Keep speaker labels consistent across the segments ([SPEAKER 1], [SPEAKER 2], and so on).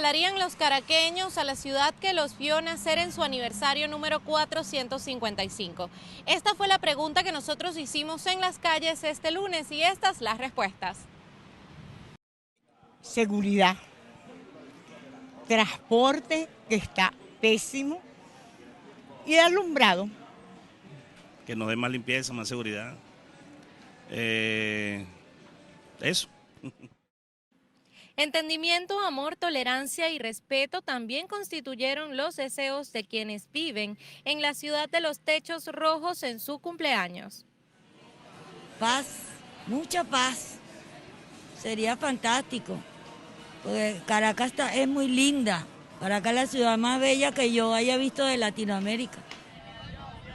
[SPEAKER 1] regalarían los caraqueños a la ciudad que los vio nacer en su aniversario número 455? Esta fue la pregunta que nosotros hicimos en las calles este lunes y estas las respuestas.
[SPEAKER 2] Seguridad, transporte que está pésimo y alumbrado.
[SPEAKER 3] Que nos dé más limpieza, más seguridad. Eso.
[SPEAKER 1] Entendimiento, amor, tolerancia y respeto también constituyeron los deseos de quienes viven en la ciudad de los techos rojos en su cumpleaños.
[SPEAKER 4] Paz, mucha paz. Sería fantástico, porque Caracas es muy linda. Caracas es la ciudad más bella que yo haya visto de Latinoamérica.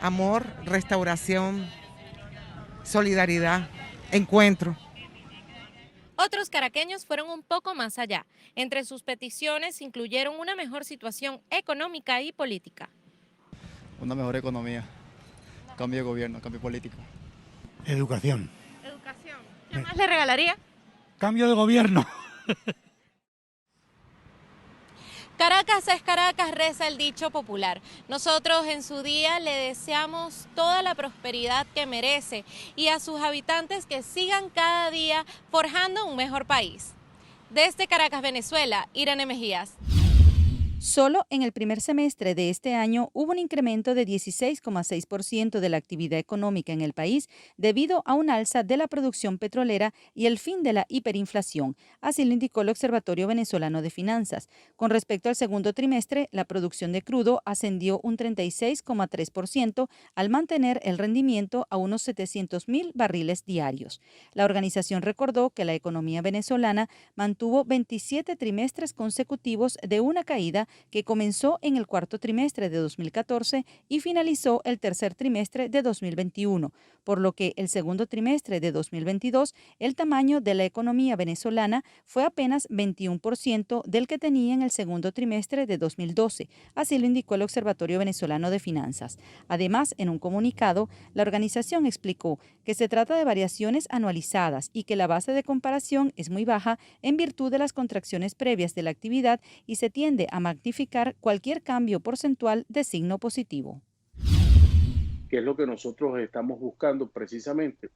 [SPEAKER 5] Amor, restauración, solidaridad, encuentro.
[SPEAKER 1] Otros caraqueños fueron un poco más allá. Entre sus peticiones incluyeron una mejor situación económica y política.
[SPEAKER 6] Una mejor economía, cambio de gobierno, cambio político.
[SPEAKER 7] Educación.
[SPEAKER 1] Educación. ¿Qué más le regalaría?
[SPEAKER 7] Cambio de gobierno.
[SPEAKER 1] Caracas es Caracas, reza el dicho popular. Nosotros en su día le deseamos toda la prosperidad que merece y a sus habitantes que sigan cada día forjando un mejor país. Desde Caracas, Venezuela, Irene Mejías.
[SPEAKER 8] Solo en el primer semestre de este año hubo un incremento de 16,6% de la actividad económica en el país debido a un alza de la producción petrolera y el fin de la hiperinflación, así lo indicó el Observatorio Venezolano de Finanzas. Con respecto al segundo trimestre, la producción de crudo ascendió un 36,3% al mantener el rendimiento a unos 700.000 barriles diarios. La organización recordó que la economía venezolana mantuvo 27 trimestres consecutivos de una caída que comenzó en el cuarto trimestre de 2014 y finalizó el tercer trimestre de 2021, por lo que el segundo trimestre de 2022 el tamaño de la economía venezolana fue apenas 21% del que tenía en el segundo trimestre de 2012, así lo indicó el Observatorio Venezolano de Finanzas. Además, en un comunicado, la organización explicó que se trata de variaciones anualizadas y que la base de comparación es muy baja en virtud de las contracciones previas de la actividad y se tiende a magnificar cualquier cambio porcentual de signo positivo.
[SPEAKER 9] Que es lo que nosotros estamos buscando precisamente,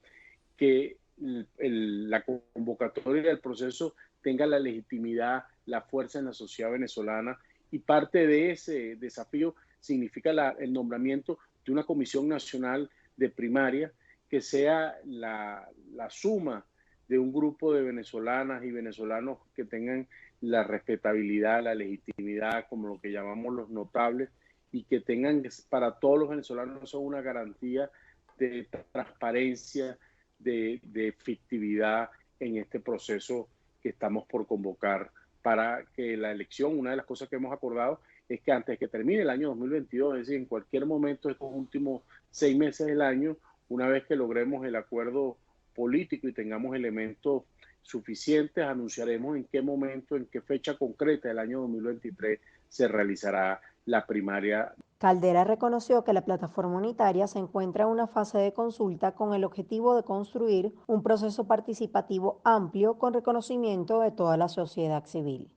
[SPEAKER 9] que la convocatoria del proceso tenga la legitimidad, la fuerza en la sociedad venezolana, y parte de ese desafío significa el nombramiento de una comisión nacional de primaria que sea la suma de un grupo de venezolanas y venezolanos que tengan la respetabilidad, la legitimidad, como lo que llamamos los notables, y que tengan para todos los venezolanos son una garantía de transparencia, de efectividad en este proceso que estamos por convocar para que la elección, una de las cosas que hemos acordado es que antes de que termine el año 2022, es decir, en cualquier momento de estos últimos 6 meses del año, una vez que logremos el acuerdo político y tengamos elementos suficientes, anunciaremos en qué momento, en qué fecha concreta del año 2023 se realizará la primaria.
[SPEAKER 10] Caldera reconoció que la plataforma unitaria se encuentra en una fase de consulta con el objetivo de construir un proceso participativo amplio con reconocimiento de toda la sociedad civil.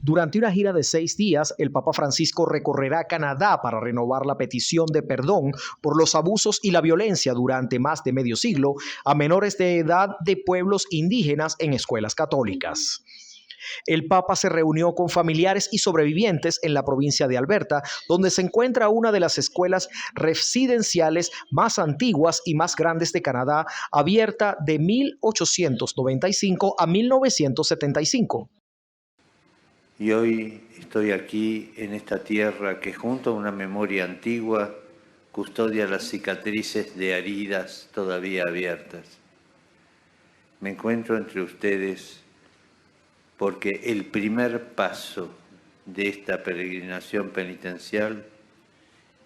[SPEAKER 11] Durante una gira de 6 días, el Papa Francisco recorrerá Canadá para renovar la petición de perdón por los abusos y la violencia durante más de medio siglo a menores de edad de pueblos indígenas en escuelas católicas. El Papa se reunió con familiares y sobrevivientes en la provincia de Alberta, donde se encuentra una de las escuelas residenciales más antiguas y más grandes de Canadá, abierta de 1895 a 1975.
[SPEAKER 12] Y hoy estoy aquí en esta tierra que junto a una memoria antigua custodia las cicatrices de heridas todavía abiertas. Me encuentro entre ustedes porque el primer paso de esta peregrinación penitencial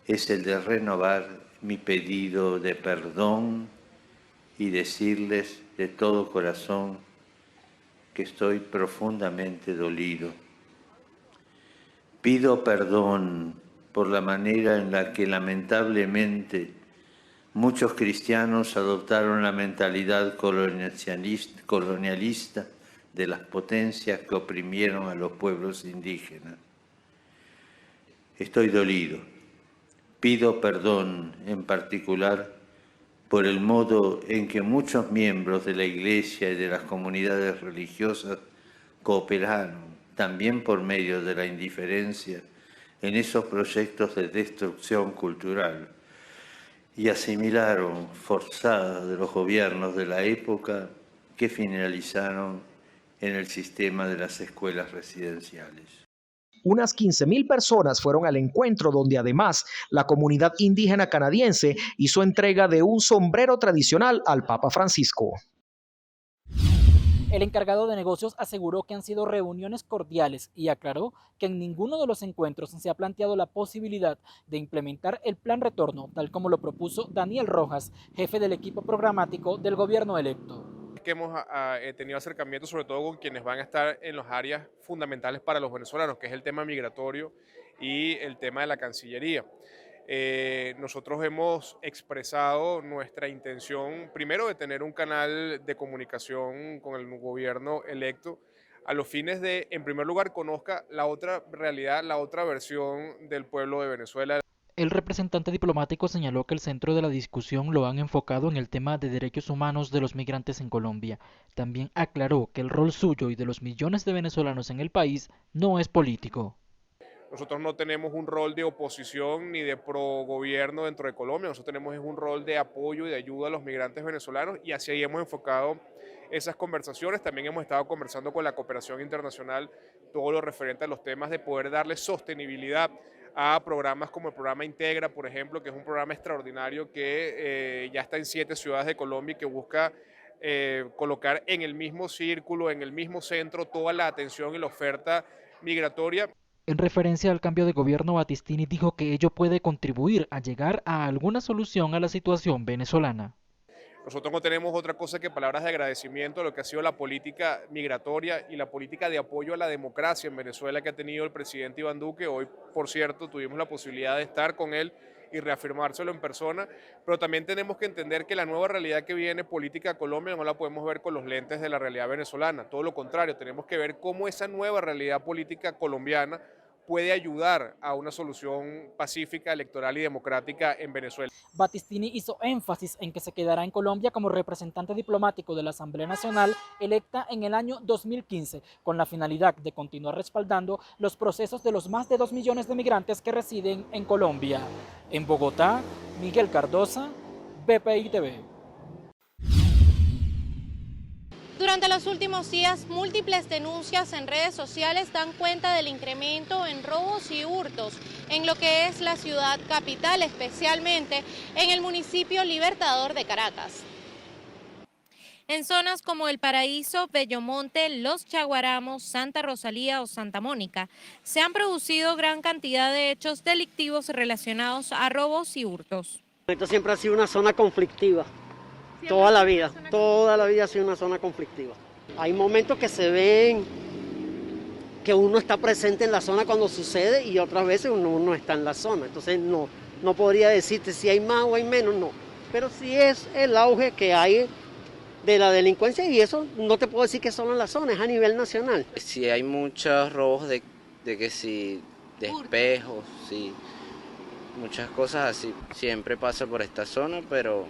[SPEAKER 12] es el de renovar mi pedido de perdón y decirles de todo corazón que estoy profundamente dolido. Pido perdón por la manera en la que lamentablemente muchos cristianos adoptaron la mentalidad colonialista de las potencias que oprimieron a los pueblos indígenas. Estoy dolido. Pido perdón en particular por el modo en que muchos miembros de la Iglesia y de las comunidades religiosas cooperaron, también por medio de la indiferencia, en esos proyectos de destrucción cultural y asimilaron forzadas de los gobiernos de la época que finalizaron en el sistema de las escuelas residenciales.
[SPEAKER 11] Unas 15.000 personas fueron al encuentro donde además la comunidad indígena canadiense hizo entrega de un sombrero tradicional al Papa Francisco.
[SPEAKER 13] El encargado de negocios aseguró que han sido reuniones cordiales y aclaró que en ninguno de los encuentros se ha planteado la posibilidad de implementar el plan retorno, tal como lo propuso Daniel Rojas, jefe del equipo programático del gobierno electo.
[SPEAKER 14] Que hemos tenido acercamientos sobre todo con quienes van a estar en las áreas fundamentales para los venezolanos, que es el tema migratorio y el tema de la Cancillería. Nosotros hemos expresado nuestra intención, primero, de tener un canal de comunicación con el gobierno electo, a los fines de, en primer lugar, conozca la otra realidad, la otra versión del pueblo de Venezuela.
[SPEAKER 13] El representante diplomático señaló que el centro de la discusión lo han enfocado en el tema de derechos humanos de los migrantes en Colombia. También aclaró que el rol suyo y de los millones de venezolanos en el país no es político.
[SPEAKER 14] Nosotros no tenemos un rol de oposición ni de pro-gobierno dentro de Colombia, nosotros tenemos un rol de apoyo y de ayuda a los migrantes venezolanos y así hemos enfocado esas conversaciones. También hemos estado conversando con la cooperación internacional, todo lo referente a los temas de poder darle sostenibilidad a programas como el programa Integra, por ejemplo, que es un programa extraordinario que ya está en 7 ciudades de Colombia y que busca colocar en el mismo círculo, en el mismo centro, toda la atención y la oferta migratoria.
[SPEAKER 13] En referencia al cambio de gobierno, Battistini dijo que ello puede contribuir a llegar a alguna solución a la situación venezolana.
[SPEAKER 14] Nosotros no tenemos otra cosa que palabras de agradecimiento a lo que ha sido la política migratoria y la política de apoyo a la democracia en Venezuela que ha tenido el presidente Iván Duque. Hoy, por cierto, tuvimos la posibilidad de estar con él y reafirmárselo en persona, pero también tenemos que entender que la nueva realidad que viene política a Colombia no la podemos ver con los lentes de la realidad venezolana, todo lo contrario, tenemos que ver cómo esa nueva realidad política colombiana puede ayudar a una solución pacífica, electoral y democrática en Venezuela.
[SPEAKER 13] Battistini hizo énfasis en que se quedará en Colombia como representante diplomático de la Asamblea Nacional electa en el año 2015, con la finalidad de continuar respaldando los procesos de los más de 2 millones de migrantes que residen en Colombia. En Bogotá, Miguel Cardosa, BPI TV.
[SPEAKER 1] Durante los últimos días, múltiples denuncias en redes sociales dan cuenta del incremento en robos y hurtos en lo que es la ciudad capital, especialmente en el municipio Libertador de Caracas. En zonas como El Paraíso, Bellomonte, Los Chaguaramos, Santa Rosalía o Santa Mónica, se han producido gran cantidad de hechos delictivos relacionados a robos y hurtos.
[SPEAKER 15] Esto siempre ha sido una zona conflictiva. Toda la vida ha sido una zona conflictiva. Hay momentos que se ven que uno está presente en la zona cuando sucede y otras veces uno no está en la zona. Entonces no podría decirte si hay más o hay menos, no. Pero sí es el auge que hay de la delincuencia y eso no te puedo decir que solo en la zona, es a nivel nacional.
[SPEAKER 16] Sí hay muchos robos de que si de espejos, sí, muchas cosas así. Siempre pasa por esta zona, pero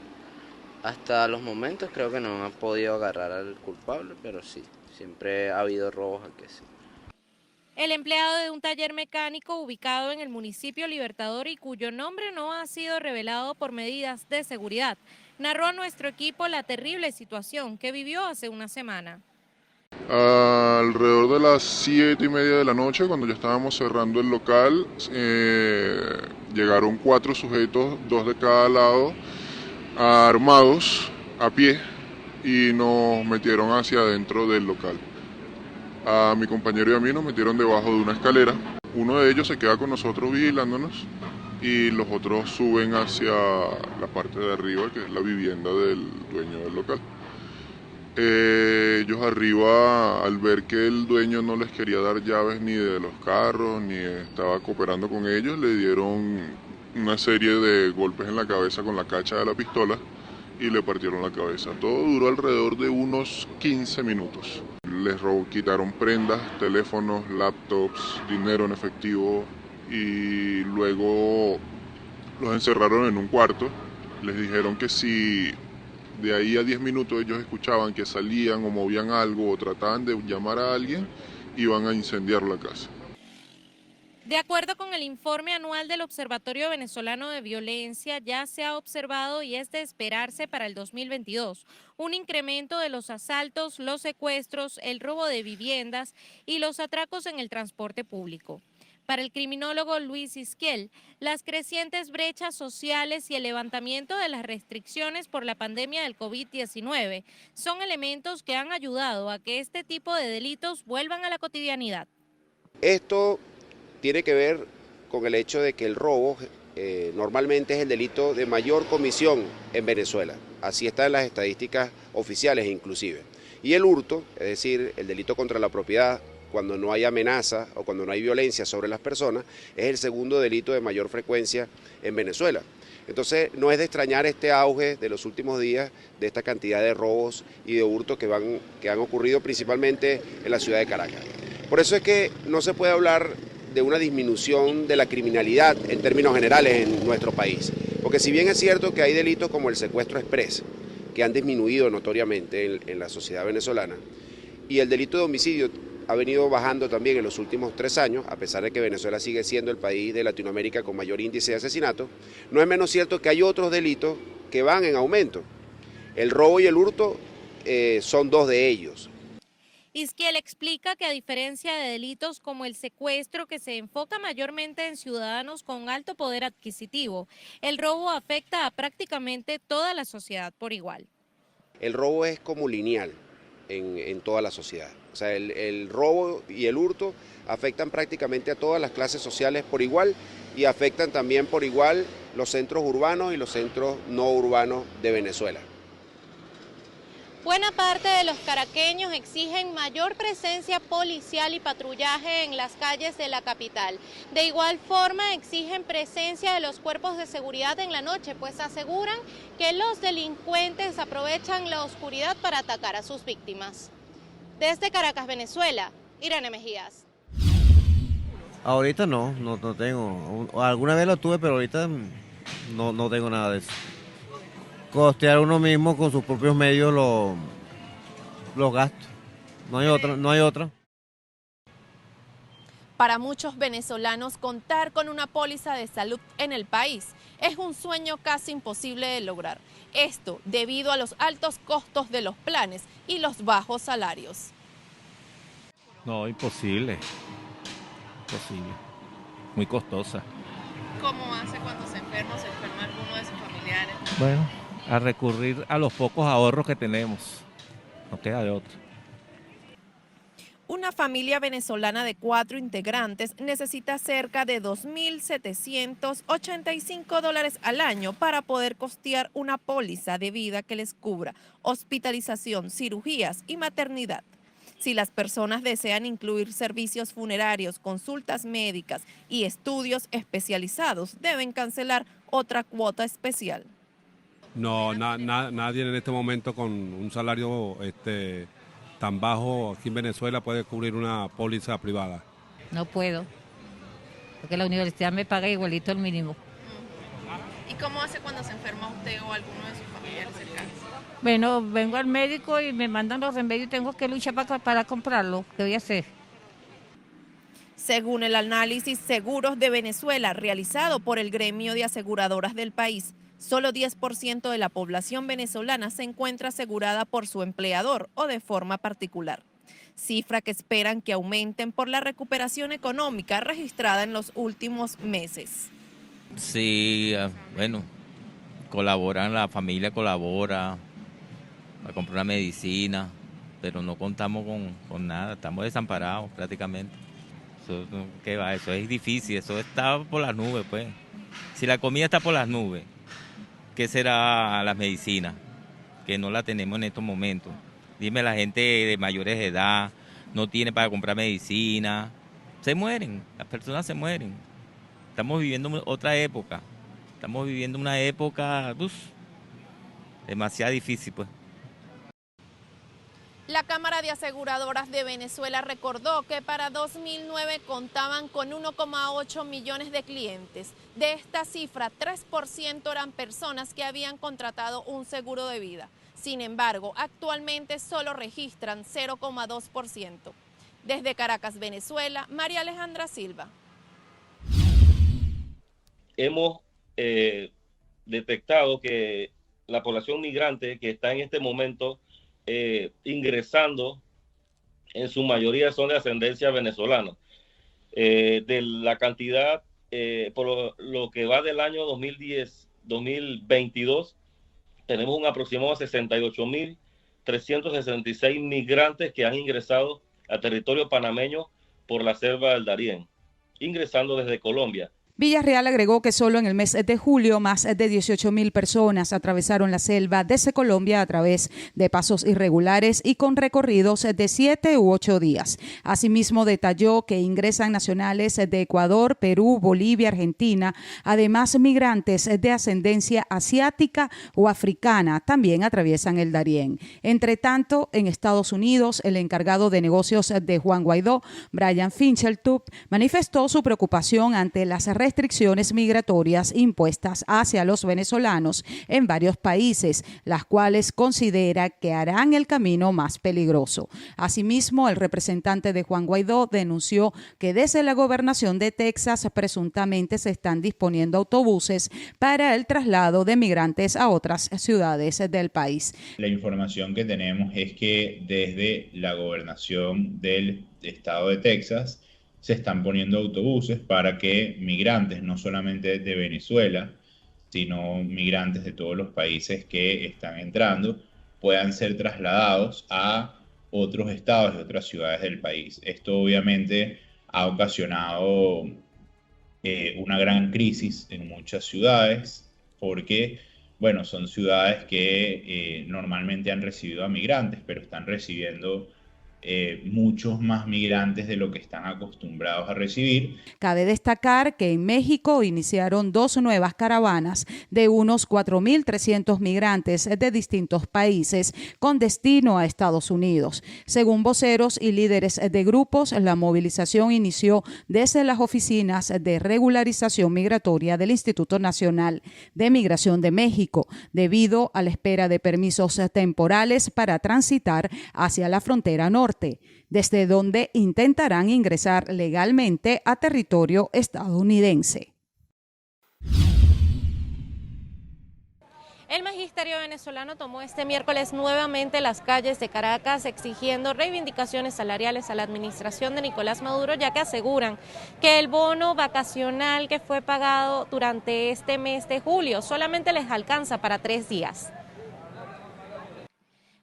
[SPEAKER 16] hasta los momentos creo que no han podido agarrar al culpable, pero sí, siempre ha habido robos aquí. Sí.
[SPEAKER 1] El empleado de un taller mecánico ubicado en el municipio Libertador y cuyo nombre no ha sido revelado por medidas de seguridad, narró a nuestro equipo la terrible situación que vivió hace una semana.
[SPEAKER 17] Alrededor de las 7:30 de la noche, cuando ya estábamos cerrando el local, llegaron 4 sujetos, 2 de cada lado, armados a pie y nos metieron hacia adentro del local. A mi compañero y a mí nos metieron debajo de una escalera. Uno de ellos se queda con nosotros vigilándonos y los otros suben hacia la parte de arriba, que es la vivienda del dueño del local. Ellos arriba, al ver que el dueño no les quería dar llaves ni de los carros, ni estaba cooperando con ellos, le dieron una serie de golpes en la cabeza con la cacha de la pistola y le partieron la cabeza. Todo duró alrededor de unos 15 minutos. Les quitaron prendas, teléfonos, laptops, dinero en efectivo y luego los encerraron en un cuarto. Les dijeron que si de ahí a 10 minutos ellos escuchaban que salían o movían algo o trataban de llamar a alguien, iban a incendiar la casa.
[SPEAKER 1] De acuerdo con el informe anual del Observatorio Venezolano de Violencia, ya se ha observado y es de esperarse para el 2022 un incremento de los asaltos, los secuestros, el robo de viviendas y los atracos en el transporte público. Para el criminólogo Luis Isquiel, las crecientes brechas sociales y el levantamiento de las restricciones por la pandemia del COVID-19 son elementos que han ayudado a que este tipo de delitos vuelvan a la cotidianidad.
[SPEAKER 18] Esto tiene que ver con el hecho de que el robo normalmente es el delito de mayor comisión en Venezuela. Así está en las estadísticas oficiales inclusive. Y el hurto, es decir, el delito contra la propiedad, cuando no hay amenaza o cuando no hay violencia sobre las personas, es el segundo delito de mayor frecuencia en Venezuela. Entonces no es de extrañar este auge de los últimos días de esta cantidad de robos y de hurtos que han ocurrido principalmente en la ciudad de Caracas. Por eso es que no se puede hablar de una disminución de la criminalidad en términos generales en nuestro país. Porque si bien es cierto que hay delitos como el secuestro express, que han disminuido notoriamente en la sociedad venezolana, y el delito de homicidio ha venido bajando también en los últimos 3 años, a pesar de que Venezuela sigue siendo el país de Latinoamérica con mayor índice de asesinato, no es menos cierto que hay otros delitos que van en aumento. El robo y el hurto son 2 de ellos.
[SPEAKER 1] Isquiel explica que a diferencia de delitos como el secuestro, que se enfoca mayormente en ciudadanos con alto poder adquisitivo, el robo afecta a prácticamente toda la sociedad por igual.
[SPEAKER 18] El robo es como lineal en toda la sociedad. O sea, el robo y el hurto afectan prácticamente a todas las clases sociales por igual y afectan también por igual los centros urbanos y los centros no urbanos de Venezuela.
[SPEAKER 1] Buena parte de los caraqueños exigen mayor presencia policial y patrullaje en las calles de la capital. De igual forma exigen presencia de los cuerpos de seguridad en la noche, pues aseguran que los delincuentes aprovechan la oscuridad para atacar a sus víctimas. Desde Caracas, Venezuela, Irene Mejías.
[SPEAKER 19] Ahorita no tengo. Alguna vez lo tuve, pero ahorita no tengo nada de eso. Costear uno mismo con sus propios medios los gastos. No hay otra.
[SPEAKER 1] Para muchos venezolanos, contar con una póliza de salud en el país es un sueño casi imposible de lograr. Esto debido a los altos costos de los planes y los bajos salarios.
[SPEAKER 20] No, imposible. Imposible. Muy costosa.
[SPEAKER 1] ¿Cómo hace cuando se enferma alguno de sus familiares?
[SPEAKER 20] Bueno, a recurrir a los pocos ahorros que tenemos. No queda de otra.
[SPEAKER 1] Una familia venezolana de 4 integrantes necesita cerca de $2.785 al año para poder costear una póliza de vida que les cubra hospitalización, cirugías y maternidad. Si las personas desean incluir servicios funerarios, consultas médicas y estudios especializados, deben cancelar otra cuota especial.
[SPEAKER 21] No, nadie en este momento con un salario tan bajo aquí en Venezuela puede cubrir una póliza privada.
[SPEAKER 22] No puedo, porque la universidad me paga igualito el mínimo.
[SPEAKER 1] ¿Y cómo hace cuando se enferma usted o alguno de sus familiares cercanos?
[SPEAKER 22] Bueno, vengo al médico y me mandan los remedios y tengo que luchar para comprarlo. ¿Qué voy a hacer?
[SPEAKER 1] Según el análisis Seguros de Venezuela realizado por el gremio de aseguradoras del país, solo 10% de la población venezolana se encuentra asegurada por su empleador o de forma particular, cifra que esperan que aumenten por la recuperación económica registrada en los últimos meses.
[SPEAKER 23] Sí, bueno, la familia colabora a comprar una medicina, pero no contamos con nada, estamos desamparados prácticamente. Eso, ¿qué va? Eso es difícil, eso está por las nubes, pues. Si la comida está por las nubes, ¿qué será las medicinas? Que no la tenemos en estos momentos. Dime, la gente de mayores de edad no tiene para comprar medicina. Se mueren, las personas se mueren. Estamos viviendo otra época. Estamos viviendo una época demasiado difícil pues.
[SPEAKER 1] La Cámara de Aseguradoras de Venezuela recordó que para 2009 contaban con 1,8 millones de clientes. De esta cifra, 3% eran personas que habían contratado un seguro de vida. Sin embargo, actualmente solo registran 0,2%. Desde Caracas, Venezuela, María Alejandra Silva.
[SPEAKER 2] Hemos detectado que la población migrante que está en este momento ingresando, en su mayoría son de ascendencia venezolana. De la cantidad, por lo que va del año 2022, tenemos un aproximado de 68.366 migrantes que han ingresado al territorio panameño por la selva del Darién, ingresando desde Colombia.
[SPEAKER 3] Villarreal agregó que solo en el mes de julio más de 18.000 personas atravesaron la selva desde Colombia a través de pasos irregulares y con recorridos de 7 u 8 días. Asimismo, detalló que ingresan nacionales de Ecuador, Perú, Bolivia, Argentina, además migrantes de ascendencia asiática o africana también atraviesan el Darién. Entre tanto, en Estados Unidos, el encargado de negocios de Juan Guaidó, Brian Fincheltub, manifestó su preocupación ante las restricciones migratorias impuestas hacia los venezolanos en varios países, las cuales considera que harán el camino más peligroso. Asimismo, el representante de Juan Guaidó denunció que desde la gobernación de Texas presuntamente se están disponiendo autobuses para el traslado de migrantes a otras ciudades del país.
[SPEAKER 4] La información que tenemos es que desde la gobernación del estado de Texas se están poniendo autobuses para que migrantes, no solamente de Venezuela, sino migrantes de todos los países que están entrando, puedan ser trasladados a otros estados y otras ciudades del país. Esto obviamente ha ocasionado una gran crisis en muchas ciudades, porque, bueno, son ciudades que normalmente han recibido a migrantes, pero están recibiendo muchos más migrantes de lo que están acostumbrados a recibir.
[SPEAKER 3] Cabe destacar que en México iniciaron 2 nuevas caravanas de unos 4.300 migrantes de distintos países con destino a Estados Unidos. Según voceros y líderes de grupos, la movilización inició desde las oficinas de regularización migratoria del Instituto Nacional de Migración de México, debido a la espera de permisos temporales para transitar hacia la frontera norte, desde donde intentarán ingresar legalmente a territorio estadounidense.
[SPEAKER 1] El magisterio venezolano tomó este miércoles nuevamente las calles de Caracas exigiendo reivindicaciones salariales a la administración de Nicolás Maduro, ya que aseguran que el bono vacacional que fue pagado durante este mes de julio solamente les alcanza para 3 días.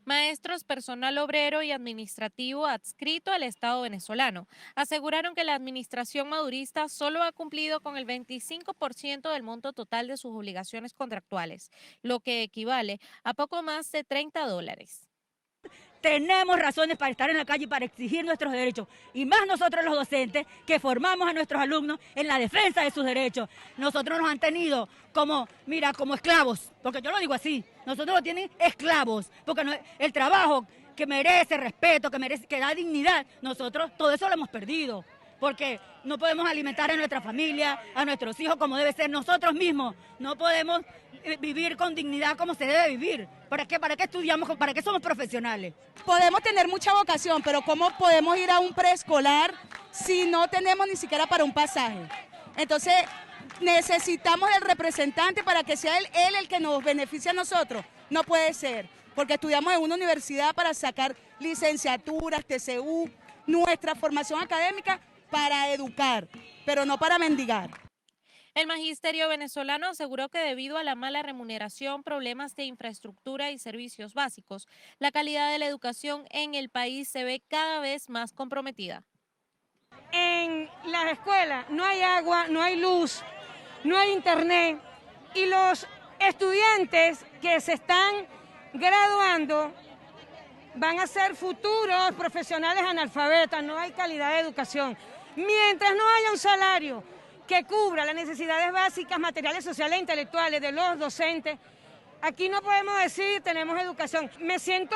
[SPEAKER 1] Maestros, personal obrero y administrativo adscrito al Estado venezolano aseguraron que la administración madurista solo ha cumplido con el 25% del monto total de sus obligaciones contractuales, lo que equivale a poco más de $30.
[SPEAKER 24] Tenemos razones para estar en la calle y para exigir nuestros derechos, y más nosotros los docentes que formamos a nuestros alumnos en la defensa de sus derechos. Nosotros nos han tenido como esclavos, porque yo lo digo así, nosotros nos tienen esclavos, porque el trabajo que merece respeto, que da dignidad, nosotros todo eso lo hemos perdido, porque no podemos alimentar a nuestra familia, a nuestros hijos como debe ser, nosotros mismos no podemos vivir con dignidad como se debe vivir. ¿Para qué estudiamos? ¿Para qué somos profesionales?
[SPEAKER 25] Podemos tener mucha vocación, pero ¿cómo podemos ir a un preescolar si no tenemos ni siquiera para un pasaje? Entonces, necesitamos el representante para que sea él el que nos beneficie a nosotros. No puede ser, porque estudiamos en una universidad para sacar licenciaturas, TCU, nuestra formación académica para educar, pero no para mendigar.
[SPEAKER 1] El magisterio venezolano aseguró que debido a la mala remuneración, problemas de infraestructura y servicios básicos, la calidad de la educación en el país se ve cada vez más comprometida.
[SPEAKER 26] En las escuelas no hay agua, no hay luz, no hay internet, y los estudiantes que se están graduando van a ser futuros profesionales analfabetas, no hay calidad de educación. Mientras no haya un salario que cubra las necesidades básicas, materiales, sociales e intelectuales de los docentes, Aquí no podemos decir tenemos educación. Me siento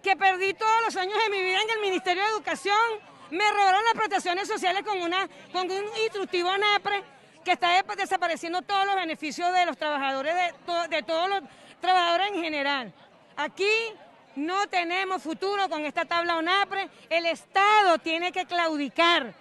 [SPEAKER 26] que perdí todos los años de mi vida en el Ministerio de Educación. Me robaron las prestaciones sociales con un instructivo ANAPRE que está desapareciendo todos los beneficios de los trabajadores, de todos los trabajadores en general. Aquí no tenemos futuro con esta tabla ANAPRE. El Estado tiene que claudicar.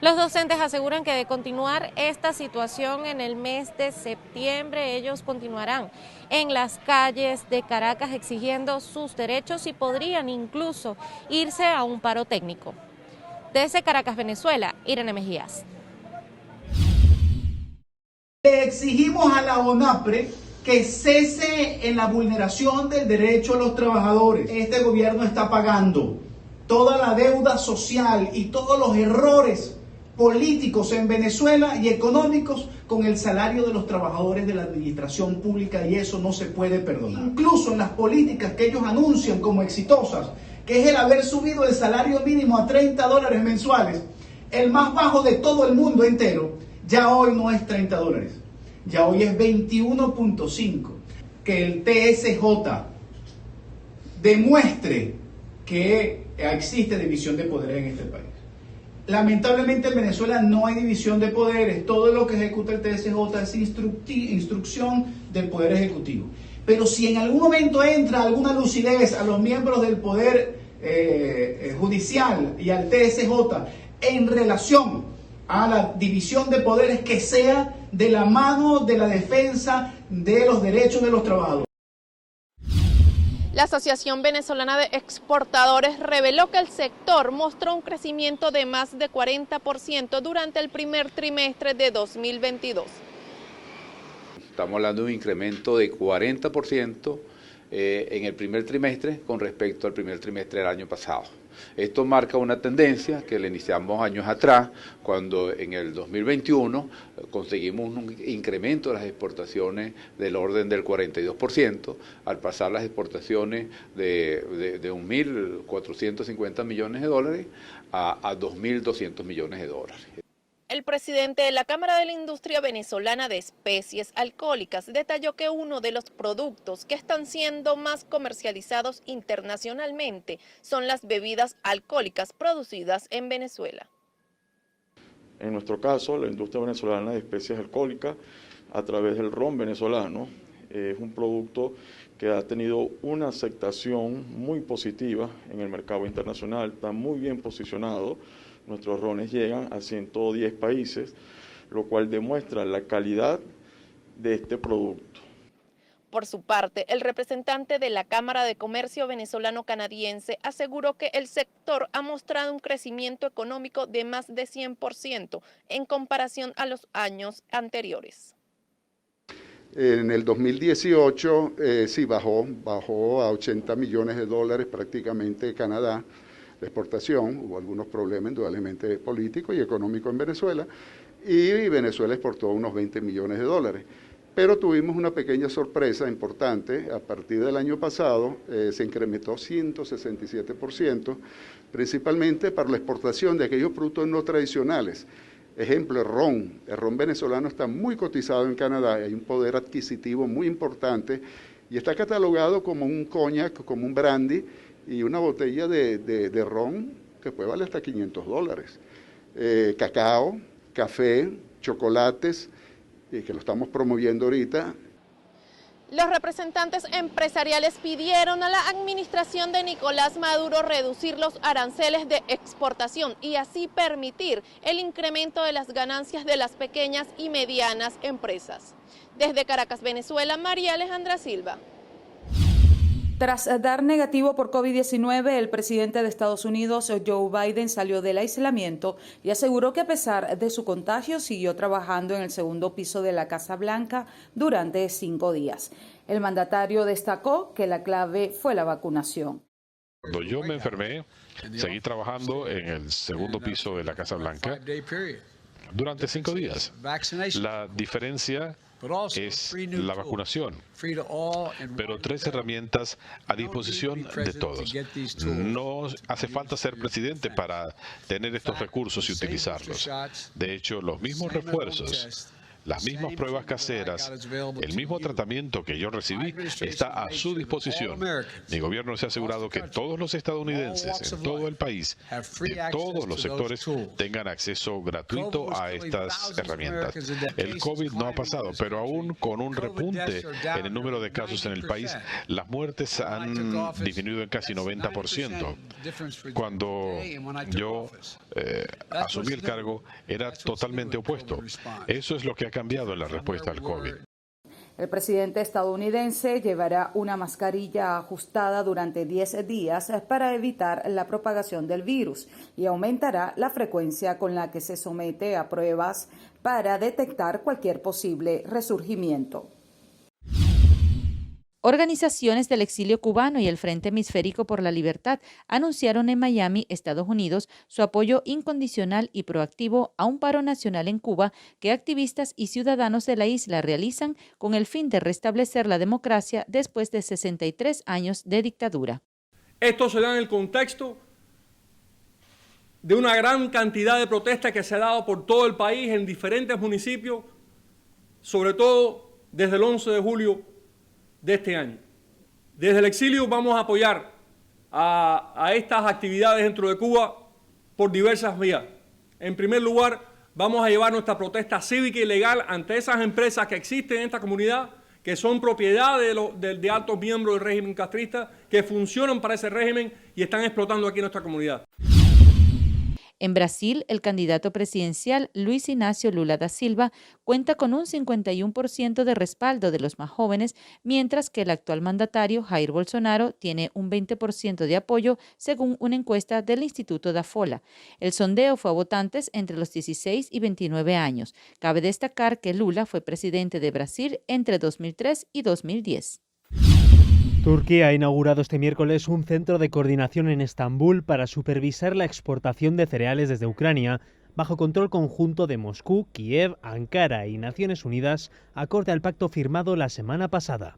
[SPEAKER 1] Los docentes aseguran que de continuar esta situación en el mes de septiembre, ellos continuarán en las calles de Caracas exigiendo sus derechos y podrían incluso irse a un paro técnico. Desde Caracas, Venezuela, Irene Mejías.
[SPEAKER 5] Le exigimos a la ONAPRE que cese en la vulneración del derecho a los trabajadores. Este gobierno está pagando toda la deuda social y todos los errores políticos en Venezuela y económicos con el salario de los trabajadores de la administración pública, y eso no se puede perdonar. Incluso en las políticas que ellos anuncian como exitosas, que es el haber subido el salario mínimo a $30 mensuales, el más bajo de todo el mundo entero, ya hoy no es $30, ya hoy es 21.5. Que el TSJ demuestre que existe división de poderes en este país. Lamentablemente en Venezuela no hay división de poderes. Todo lo que ejecuta el TSJ es instrucción del Poder Ejecutivo. Pero si en algún momento entra alguna lucidez a los miembros del Poder Judicial y al TSJ en relación a la división de poderes, que sea de la mano de la defensa de los derechos de los trabajadores.
[SPEAKER 1] La Asociación Venezolana de Exportadores reveló que el sector mostró un crecimiento de más de 40% durante el primer trimestre de 2022.
[SPEAKER 6] Estamos hablando de un incremento de 40% en el primer trimestre con respecto al primer trimestre del año pasado. Esto marca una tendencia que le iniciamos años atrás, cuando en el 2021 conseguimos un incremento de las exportaciones del orden del 42%, al pasar las exportaciones de 1.450 millones de dólares a 2.200 millones de dólares.
[SPEAKER 1] El presidente de la Cámara de la Industria Venezolana de Especies Alcohólicas detalló que uno de los productos que están siendo más comercializados internacionalmente son las bebidas alcohólicas producidas en Venezuela.
[SPEAKER 7] En nuestro caso, la industria venezolana de especies alcohólicas, a través del ron venezolano, es un producto que ha tenido una aceptación muy positiva en el mercado internacional, está muy bien posicionado. Nuestros rones llegan a 110 países, lo cual demuestra la calidad de este producto.
[SPEAKER 1] Por su parte, el representante de la Cámara de Comercio Venezolano-Canadiense aseguró que el sector ha mostrado un crecimiento económico de más de 100% en comparación a los años anteriores.
[SPEAKER 8] En el 2018 sí bajó a 80 millones de dólares prácticamente Canadá. La exportación, hubo algunos problemas indudablemente políticos y económicos en Venezuela, y Venezuela exportó unos 20 millones de dólares. Pero tuvimos una pequeña sorpresa importante. A partir del año pasado se incrementó 167%, principalmente para la exportación de aquellos productos no tradicionales. Ejemplo, el ron. El ron venezolano está muy cotizado en Canadá, hay un poder adquisitivo muy importante y está catalogado como un cognac, como un brandy, y una botella de ron que puede valer hasta $500. Cacao, café, chocolates, que lo estamos promoviendo ahorita.
[SPEAKER 1] Los representantes empresariales pidieron a la administración de Nicolás Maduro reducir los aranceles de exportación y así permitir el incremento de las ganancias de las pequeñas y medianas empresas. Desde Caracas, Venezuela, María Alejandra Silva.
[SPEAKER 3] Tras dar negativo por COVID-19, el presidente de Estados Unidos, Joe Biden, salió del aislamiento y aseguró que a pesar de su contagio siguió trabajando en el segundo piso de la Casa Blanca durante 5 días. El mandatario destacó que la clave fue la vacunación.
[SPEAKER 9] Cuando yo me enfermé, seguí trabajando en el segundo piso de la Casa Blanca durante 5 días. La diferencia es la vacunación, pero 3 herramientas a disposición de todos. No hace falta ser presidente para tener estos recursos y utilizarlos. De hecho, los mismos refuerzos las mismas pruebas caseras, el mismo tratamiento que yo recibí está a su disposición. Mi gobierno se ha asegurado que todos los estadounidenses en todo el país, en todos los sectores, tengan acceso gratuito a estas herramientas. El COVID no ha pasado, pero aún con un repunte en el número de casos en el país, las muertes han disminuido en casi 90%. Cuando yo asumí el cargo, era totalmente opuesto. Eso es lo que ha cambiado en la respuesta al COVID.
[SPEAKER 3] El presidente estadounidense llevará una mascarilla ajustada durante 10 días para evitar la propagación del virus y aumentará la frecuencia con la que se somete a pruebas para detectar cualquier posible resurgimiento.
[SPEAKER 10] Organizaciones del exilio cubano y el Frente Hemisférico por la Libertad anunciaron en Miami, Estados Unidos, su apoyo incondicional y proactivo a un paro nacional en Cuba que activistas y ciudadanos de la isla realizan con el fin de restablecer la democracia después de 63 años de dictadura.
[SPEAKER 11] Esto se da en el contexto de una gran cantidad de protestas que se ha dado por todo el país en diferentes municipios, sobre todo desde el 11 de julio de este año. Desde el exilio vamos a apoyar a estas actividades dentro de Cuba por diversas vías. En primer lugar, vamos a llevar nuestra protesta cívica y legal ante esas empresas que existen en esta comunidad, que son propiedad de altos miembros del régimen castrista, que funcionan para ese régimen y están explotando aquí en nuestra comunidad.
[SPEAKER 10] En Brasil, el candidato presidencial Luis Inácio Lula da Silva cuenta con un 51% de respaldo de los más jóvenes, mientras que el actual mandatario Jair Bolsonaro tiene un 20% de apoyo, según una encuesta del Instituto Daffola. El sondeo fue a votantes entre los 16 y 29 años. Cabe destacar que Lula fue presidente de Brasil entre 2003 y 2010.
[SPEAKER 12] Turquía ha inaugurado este miércoles un centro de coordinación en Estambul para supervisar la exportación de cereales desde Ucrania, bajo control conjunto de Moscú, Kiev, Ankara y Naciones Unidas, acorde al pacto firmado la semana pasada.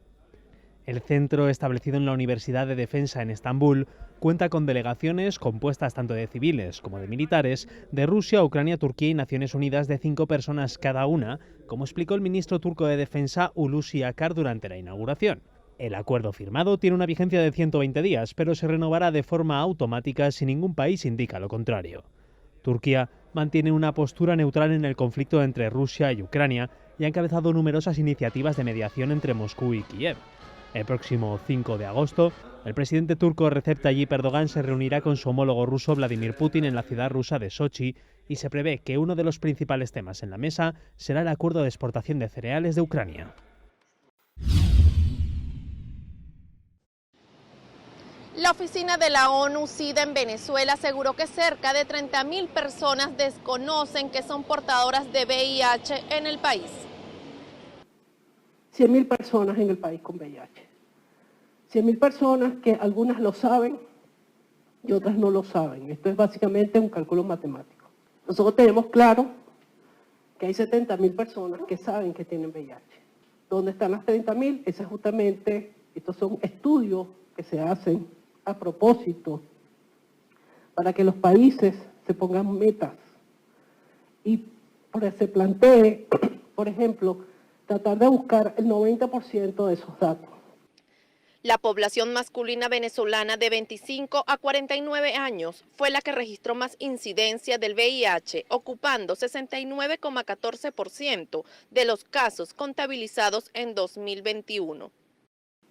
[SPEAKER 12] El centro, establecido en la Universidad de Defensa en Estambul, cuenta con delegaciones compuestas tanto de civiles como de militares de Rusia, Ucrania, Turquía y Naciones Unidas de 5 personas cada una, como explicó el ministro turco de Defensa Hulusi Akar durante la inauguración. El acuerdo firmado tiene una vigencia de 120 días, pero se renovará de forma automática si ningún país indica lo contrario. Turquía mantiene una postura neutral en el conflicto entre Rusia y Ucrania y ha encabezado numerosas iniciativas de mediación entre Moscú y Kiev. El próximo 5 de agosto, el presidente turco Recep Tayyip Erdogan se reunirá con su homólogo ruso Vladimir Putin en la ciudad rusa de Sochi y se prevé que uno de los principales temas en la mesa será el acuerdo de exportación de cereales de Ucrania.
[SPEAKER 1] La oficina de la ONU-SIDA en Venezuela aseguró que cerca de 30.000 personas desconocen que son portadoras de VIH en el país.
[SPEAKER 13] 100.000 personas en el país con VIH. 100.000 personas que algunas lo saben y otras no lo saben. Esto es básicamente un cálculo matemático. Nosotros tenemos claro que hay 70.000 personas que saben que tienen VIH. ¿Dónde están las 30.000? Estos son estudios que se hacen a propósito para que los países se pongan metas y se plantee, por ejemplo, tratar de buscar el 90% de esos datos.
[SPEAKER 1] La población masculina venezolana de 25 a 49 años fue la que registró más incidencia del VIH, ocupando 69,14% de los casos contabilizados en 2021.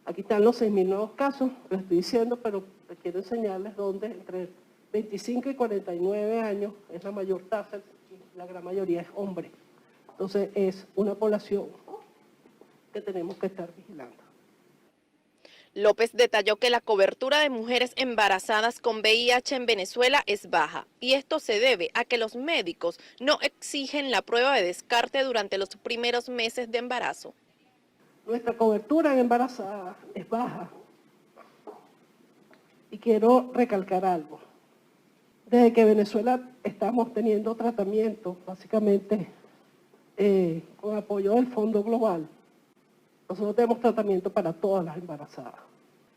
[SPEAKER 13] Aquí están los 6.000 nuevos casos, les estoy diciendo, pero quiero enseñarles dónde entre 25 y 49 años es la mayor tasa y la gran mayoría es hombre. Entonces es una población que tenemos que estar vigilando.
[SPEAKER 1] López detalló que la cobertura de mujeres embarazadas con VIH en Venezuela es baja y esto se debe a que los médicos no exigen la prueba de descarte durante los primeros meses de embarazo.
[SPEAKER 13] Nuestra cobertura en embarazadas es baja. Y quiero recalcar algo. Desde que Venezuela estamos teniendo tratamiento, básicamente con apoyo del Fondo Global, nosotros tenemos tratamiento para todas las embarazadas.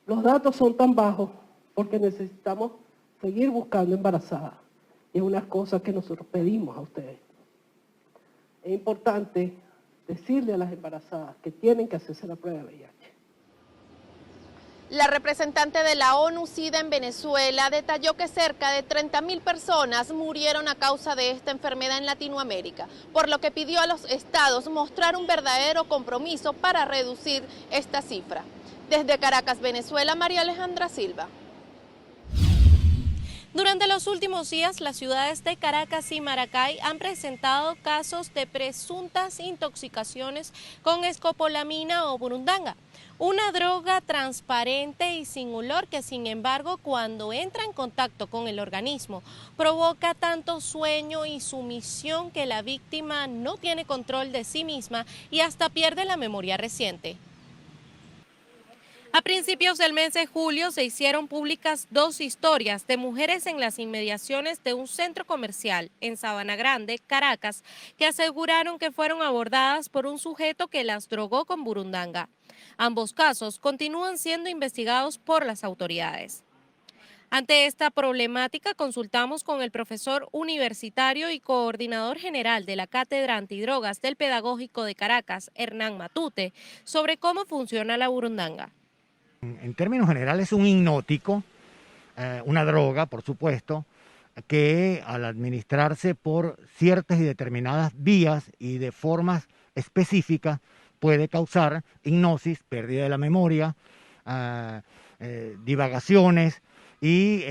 [SPEAKER 13] Los datos son tan bajos porque necesitamos seguir buscando embarazadas. Y es una cosa que nosotros pedimos a ustedes. Es importante decirle a las embarazadas que tienen que hacerse la prueba de VIH.
[SPEAKER 1] La representante de la ONU-SIDA en Venezuela detalló que cerca de 30.000 personas murieron a causa de esta enfermedad en Latinoamérica, por lo que pidió a los estados mostrar un verdadero compromiso para reducir esta cifra. Desde Caracas, Venezuela, María Alejandra Silva. Durante los últimos días, las ciudades de Caracas y Maracay han presentado casos de presuntas intoxicaciones con escopolamina o burundanga, una droga transparente y sin olor que, sin embargo, cuando entra en contacto con el organismo, provoca tanto sueño y sumisión que la víctima no tiene control de sí misma y hasta pierde la memoria reciente. A principios del mes de julio se hicieron públicas 2 historias de mujeres en las inmediaciones de un centro comercial en Sabana Grande, Caracas, que aseguraron que fueron abordadas por un sujeto que las drogó con burundanga. Ambos casos continúan siendo investigados por las autoridades. Ante esta problemática consultamos con el profesor universitario y coordinador general de la Cátedra Antidrogas del Pedagógico de Caracas, Hernán Matute, sobre cómo funciona la burundanga.
[SPEAKER 14] En términos generales es un hipnótico, una droga, por supuesto, que al administrarse por ciertas y determinadas vías y de formas específicas puede causar hipnosis, pérdida de la memoria, divagaciones y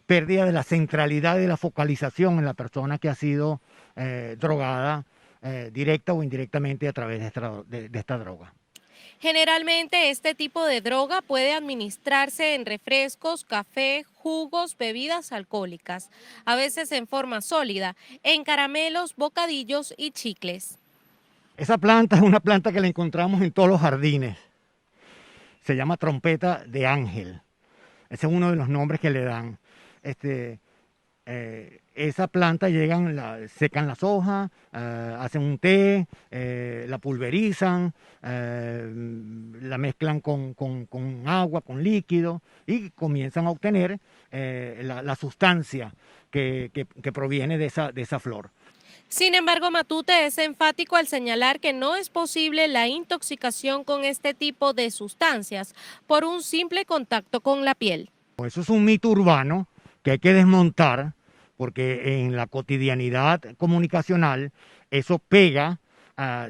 [SPEAKER 14] pérdida de la centralidad y de la focalización en la persona que ha sido drogada directa o indirectamente a través de esta droga.
[SPEAKER 1] Generalmente este tipo de droga puede administrarse en refrescos, café, jugos, bebidas alcohólicas, a veces en forma sólida, en caramelos, bocadillos y chicles.
[SPEAKER 14] Esa planta es una planta que la encontramos en todos los jardines. Se llama trompeta de ángel. Ese es uno de los nombres que le dan. Esa planta secan las hojas, hacen un té, la pulverizan, la mezclan con agua, con líquido y comienzan a obtener la sustancia que proviene de esa flor.
[SPEAKER 1] Sin embargo, Matute es enfático al señalar que no es posible la intoxicación con este tipo de sustancias por un simple contacto con la piel.
[SPEAKER 14] Eso es un mito urbano que hay que desmontar, porque en la cotidianidad comunicacional eso pega,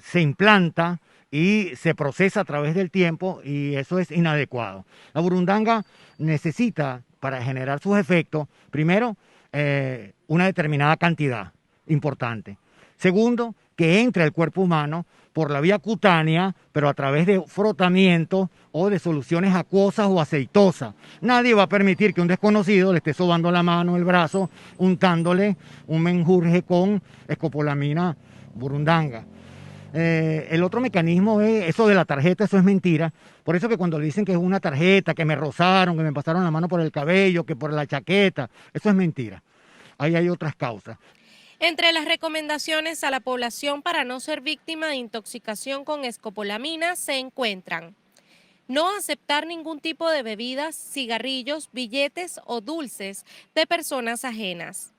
[SPEAKER 14] se implanta y se procesa a través del tiempo y eso es inadecuado. La burundanga necesita, para generar sus efectos, primero, una determinada cantidad importante. Segundo, que entre al cuerpo humano por la vía cutánea, pero a través de frotamiento o de soluciones acuosas o aceitosas. Nadie va a permitir que un desconocido le esté sobando la mano, el brazo, untándole un menjurje con escopolamina burundanga. El otro mecanismo es eso de la tarjeta, eso es mentira. Por eso que cuando le dicen que es una tarjeta, que me rozaron, que me pasaron la mano por el cabello, que por la chaqueta, eso es mentira. Ahí hay otras causas.
[SPEAKER 1] Entre las recomendaciones a la población para no ser víctima de intoxicación con escopolamina se encuentran: no aceptar ningún tipo de bebidas, cigarrillos, billetes o dulces de personas ajenas.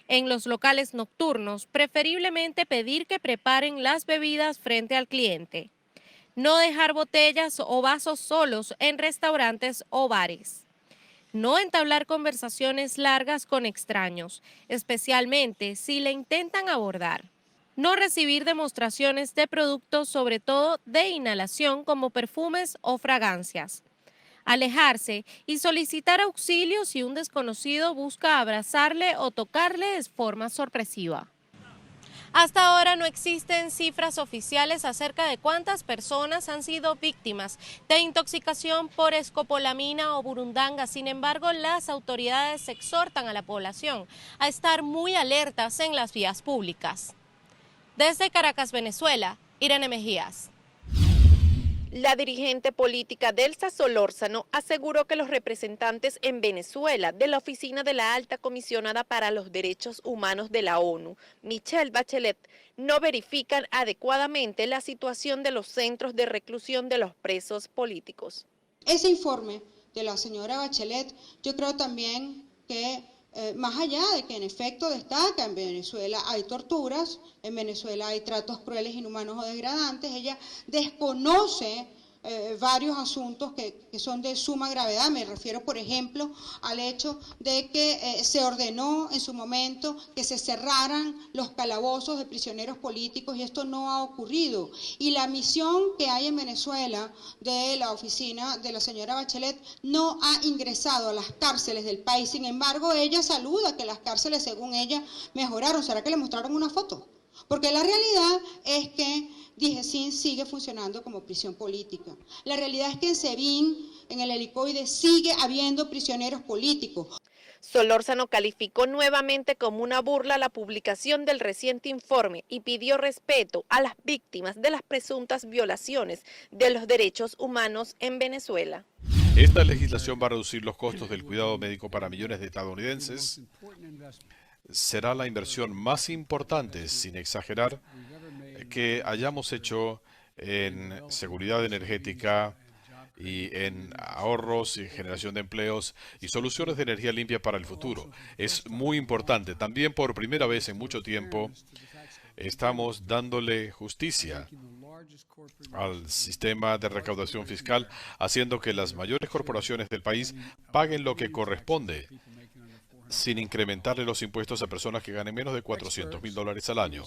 [SPEAKER 1] En los locales nocturnos, preferiblemente pedir que preparen las bebidas frente al cliente. No dejar botellas o vasos solos en restaurantes o bares. No entablar conversaciones largas con extraños, especialmente si le intentan abordar. No recibir demostraciones de productos, sobre todo de inhalación, como perfumes o fragancias. Alejarse y solicitar auxilio si un desconocido busca abrazarle o tocarle de forma sorpresiva. Hasta ahora no existen cifras oficiales acerca de cuántas personas han sido víctimas de intoxicación por escopolamina o burundanga. Sin embargo, las autoridades exhortan a la población a estar muy alertas en las vías públicas. Desde Caracas, Venezuela, Irene Mejías.
[SPEAKER 15] La dirigente política Delsa Solórzano aseguró que los representantes en Venezuela de la Oficina de la Alta Comisionada para los Derechos Humanos de la ONU, Michelle Bachelet, no verifican adecuadamente la situación de los centros de reclusión de los presos políticos.
[SPEAKER 16] Ese informe de la señora Bachelet, yo creo también que más allá de que en efecto destaca, en Venezuela hay torturas, en Venezuela hay tratos crueles, inhumanos o degradantes, ella desconoce varios asuntos que son de suma gravedad. Me refiero, por ejemplo, al hecho de que se ordenó en su momento que se cerraran los calabozos de prisioneros políticos y esto no ha ocurrido. Y la misión que hay en Venezuela de la oficina de la señora Bachelet no ha ingresado a las cárceles del país. Sin embargo, ella saluda que las cárceles, según ella, mejoraron. ¿Será que le mostraron una foto? Porque la realidad es que DIJESIN sigue funcionando como prisión política. La realidad es que en SEBIN, en el helicoide, sigue habiendo prisioneros políticos.
[SPEAKER 15] Solórzano calificó nuevamente como una burla la publicación del reciente informe y pidió respeto a las víctimas de las presuntas violaciones de los derechos humanos en Venezuela.
[SPEAKER 9] Esta legislación va a reducir los costos del cuidado médico para millones de estadounidenses. Será la inversión más importante, sin exagerar, que hayamos hecho en seguridad energética y en ahorros y generación de empleos y soluciones de energía limpia para el futuro. Es muy importante. También por primera vez en mucho tiempo estamos dándole justicia al sistema de recaudación fiscal, haciendo que las mayores corporaciones del país paguen lo que corresponde, sin incrementarle los impuestos a personas que ganen menos de $400,000 al año.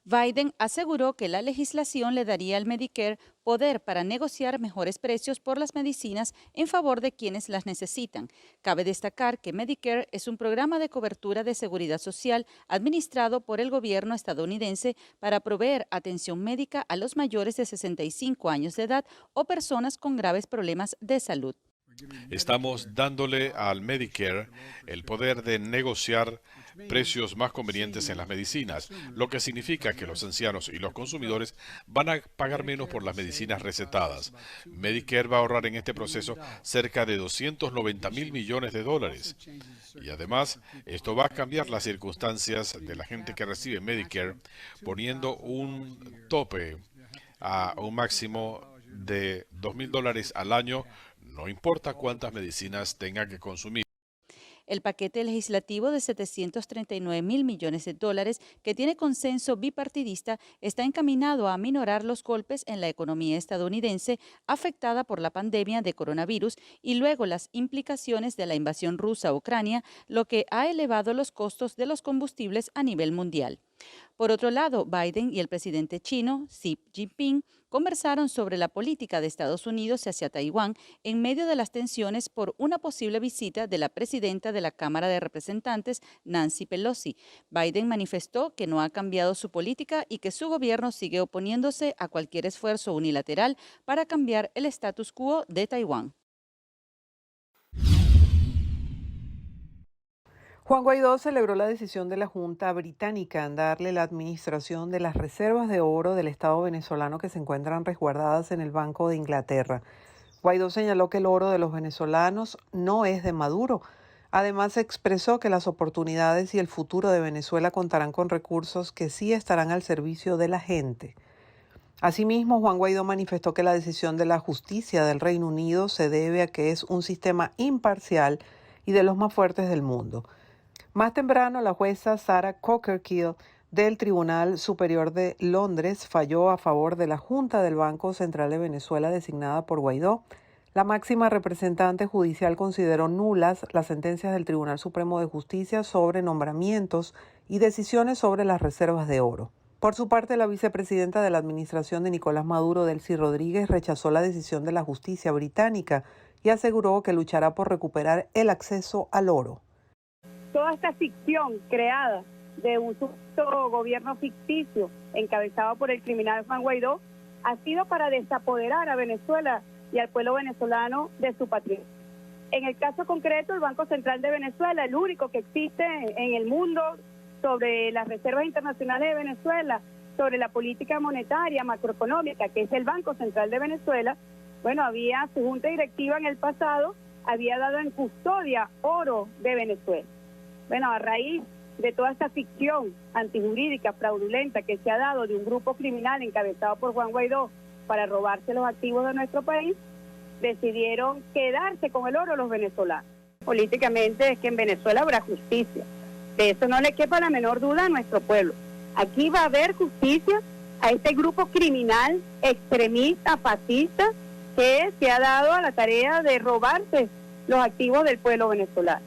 [SPEAKER 10] Biden aseguró que la legislación le daría al Medicare poder para negociar mejores precios por las medicinas en favor de quienes las necesitan. Cabe destacar que Medicare es un programa de cobertura de seguridad social administrado por el gobierno estadounidense para proveer atención médica a los mayores de 65 años de edad o personas con graves problemas de salud.
[SPEAKER 9] Estamos dándole al Medicare el poder de negociar precios más convenientes en las medicinas, lo que significa que los ancianos y los consumidores van a pagar menos por las medicinas recetadas. Medicare va a ahorrar en este proceso cerca de $290,000 millones. Y además, esto va a cambiar las circunstancias de la gente que recibe Medicare, poniendo un tope a un máximo de $2,000 al año, no importa cuántas medicinas tenga que consumir.
[SPEAKER 10] El paquete legislativo de $739,000 millones que tiene consenso bipartidista está encaminado a aminorar los golpes en la economía estadounidense afectada por la pandemia de coronavirus y luego las implicaciones de la invasión rusa a Ucrania, lo que ha elevado los costos de los combustibles a nivel mundial. Por otro lado, Biden y el presidente chino, Xi Jinping, conversaron sobre la política de Estados Unidos hacia Taiwán en medio de las tensiones por una posible visita de la presidenta de la Cámara de Representantes, Nancy Pelosi. Biden manifestó que no ha cambiado su política y que su gobierno sigue oponiéndose a cualquier esfuerzo unilateral para cambiar el status quo de Taiwán.
[SPEAKER 17] Juan Guaidó celebró la decisión de la Junta Británica en darle la administración de las reservas de oro del Estado venezolano que se encuentran resguardadas en el Banco de Inglaterra. Guaidó señaló que el oro de los venezolanos no es de Maduro. Además, expresó que las oportunidades y el futuro de Venezuela contarán con recursos que sí estarán al servicio de la gente. Asimismo, Juan Guaidó manifestó que la decisión de la justicia del Reino Unido se debe a que es un sistema imparcial y de los más fuertes del mundo. Más temprano, la jueza Sarah Cockerkill del Tribunal Superior de Londres falló a favor de la Junta del Banco Central de Venezuela designada por Guaidó. La máxima representante judicial consideró nulas las sentencias del Tribunal Supremo de Justicia sobre nombramientos y decisiones sobre las reservas de oro. Por su parte, la vicepresidenta de la administración de Nicolás Maduro, Delcy Rodríguez, rechazó la decisión de la justicia británica y aseguró que luchará por recuperar el acceso al oro.
[SPEAKER 18] Toda esta ficción creada de un supuesto gobierno ficticio encabezado por el criminal Juan Guaidó ha sido para desapoderar a Venezuela y al pueblo venezolano de su patria. En el caso concreto, el Banco Central de Venezuela, el único que existe en el mundo sobre las reservas internacionales de Venezuela, sobre la política monetaria, macroeconómica, que es el Banco Central de Venezuela, había su junta directiva en el pasado, había dado en custodia oro de Venezuela. A raíz de toda esta ficción antijurídica, fraudulenta que se ha dado de un grupo criminal encabezado por Juan Guaidó para robarse los activos de nuestro país, decidieron quedarse con el oro los venezolanos. Políticamente es que en Venezuela habrá justicia. De eso no le quepa la menor duda a nuestro pueblo. Aquí va a haber justicia a este grupo criminal, extremista, fascista, que se ha dado a la tarea de robarse los activos del pueblo venezolano.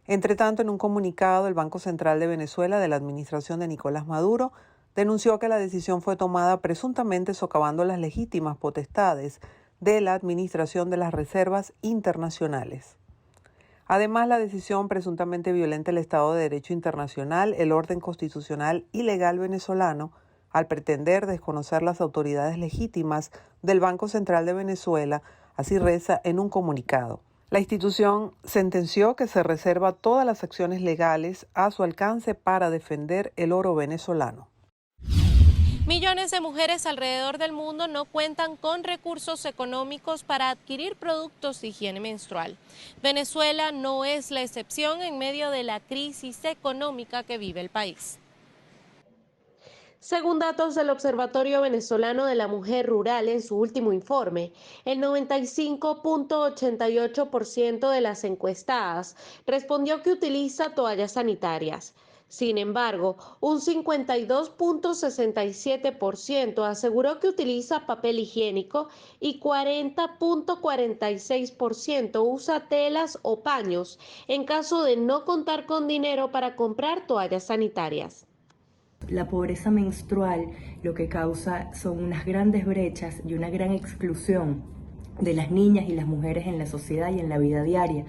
[SPEAKER 17] Entre tanto, en un comunicado, el Banco Central de Venezuela, de la administración de Nicolás Maduro, denunció que la decisión fue tomada presuntamente socavando las legítimas potestades de la Administración de las Reservas Internacionales. Además, la decisión presuntamente violenta el Estado de Derecho internacional, el orden constitucional y legal venezolano, al pretender desconocer las autoridades legítimas del Banco Central de Venezuela, así reza en un comunicado. La institución sentenció que se reserva todas las acciones legales a su alcance para defender el oro venezolano.
[SPEAKER 1] Millones de mujeres alrededor del mundo no cuentan con recursos económicos para adquirir productos de higiene menstrual. Venezuela no es la excepción en medio de la crisis económica que vive el país. Según datos del Observatorio Venezolano de la Mujer Rural en su último informe, el 95.88% de las encuestadas respondió que utiliza toallas sanitarias. Sin embargo, un 52.67% aseguró que utiliza papel higiénico y 40.46% usa telas o paños en caso de no contar con dinero para comprar toallas sanitarias.
[SPEAKER 2] La pobreza menstrual lo que causa son unas grandes brechas y una gran exclusión de las niñas y las mujeres en la sociedad y en la vida diaria,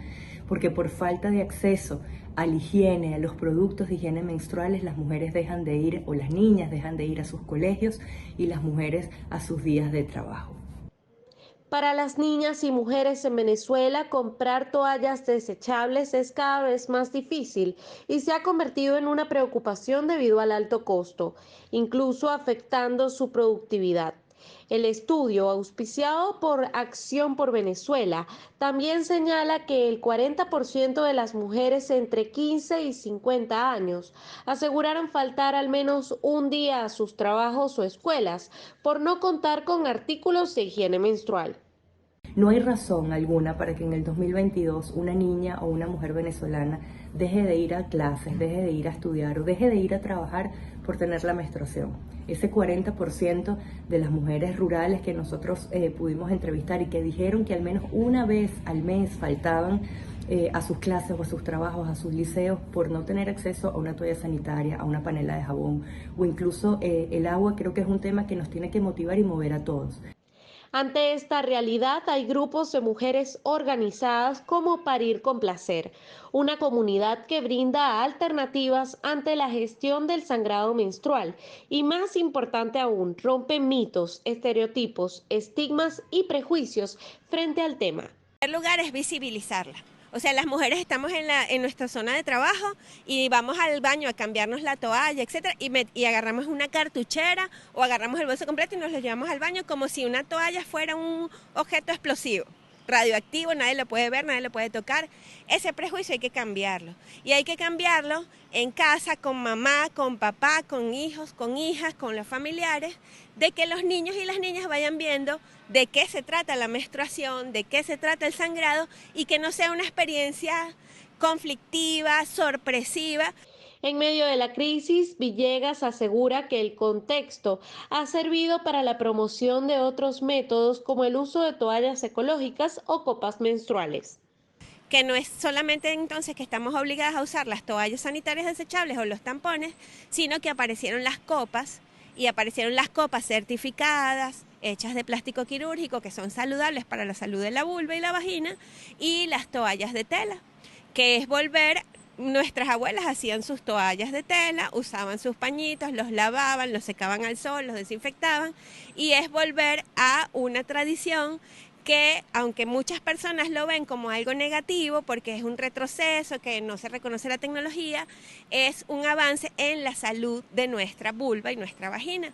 [SPEAKER 2] porque por falta de acceso a la higiene, a los productos de higiene menstruales, las mujeres dejan de ir, o las niñas dejan de ir a sus colegios y las mujeres a sus días de trabajo.
[SPEAKER 1] Para las niñas y mujeres en Venezuela, comprar toallas desechables es cada vez más difícil y se ha convertido en una preocupación debido al alto costo, incluso afectando su productividad. El estudio, auspiciado por Acción por Venezuela, también señala que el 40% de las mujeres entre 15 y 50 años aseguraron faltar al menos un día a sus trabajos o escuelas por no contar con artículos de higiene menstrual.
[SPEAKER 2] No hay razón alguna para que en el 2022 una niña o una mujer venezolana deje de ir a clases, deje de ir a estudiar o deje de ir a trabajar por tener la menstruación. Ese 40% de las mujeres rurales que nosotros pudimos entrevistar y que dijeron que al menos una vez al mes faltaban a sus clases o a sus trabajos, a sus liceos, por no tener acceso a una toalla sanitaria, a una panela de jabón o incluso el agua, creo que es un tema que nos tiene que motivar y mover a todos.
[SPEAKER 1] Ante esta realidad hay grupos de mujeres organizadas como Parir con Placer, una comunidad que brinda alternativas ante la gestión del sangrado menstrual y, más importante aún, rompe mitos, estereotipos, estigmas y prejuicios frente al tema.
[SPEAKER 19] En primer lugar es visibilizarla. O sea, las mujeres estamos en nuestra zona de trabajo y vamos al baño a cambiarnos la toalla, etcétera, y agarramos una cartuchera o agarramos el bolso completo y nos lo llevamos al baño como si una toalla fuera un objeto explosivo, radioactivo, nadie lo puede ver, nadie lo puede tocar. Ese prejuicio hay que cambiarlo. Y hay que cambiarlo en casa, con mamá, con papá, con hijos, con hijas, con los familiares, de que los niños y las niñas vayan viendo de qué se trata la menstruación, de qué se trata el sangrado y que no sea una experiencia conflictiva, sorpresiva.
[SPEAKER 1] En medio de la crisis, Villegas asegura que el contexto ha servido para la promoción de otros métodos como el uso de toallas ecológicas o copas menstruales.
[SPEAKER 19] Que no es solamente entonces que estamos obligadas a usar las toallas sanitarias desechables o los tampones, sino que aparecieron las copas y aparecieron las copas certificadas, hechas de plástico quirúrgico, que son saludables para la salud de la vulva y la vagina, y las toallas de tela, que es volver. Nuestras abuelas hacían sus toallas de tela, usaban sus pañitos, los lavaban, los secaban al sol, los desinfectaban, y es volver a una tradición que, aunque muchas personas lo ven como algo negativo porque es un retroceso, que no se reconoce la tecnología, es un avance en la salud de nuestra vulva y nuestra vagina.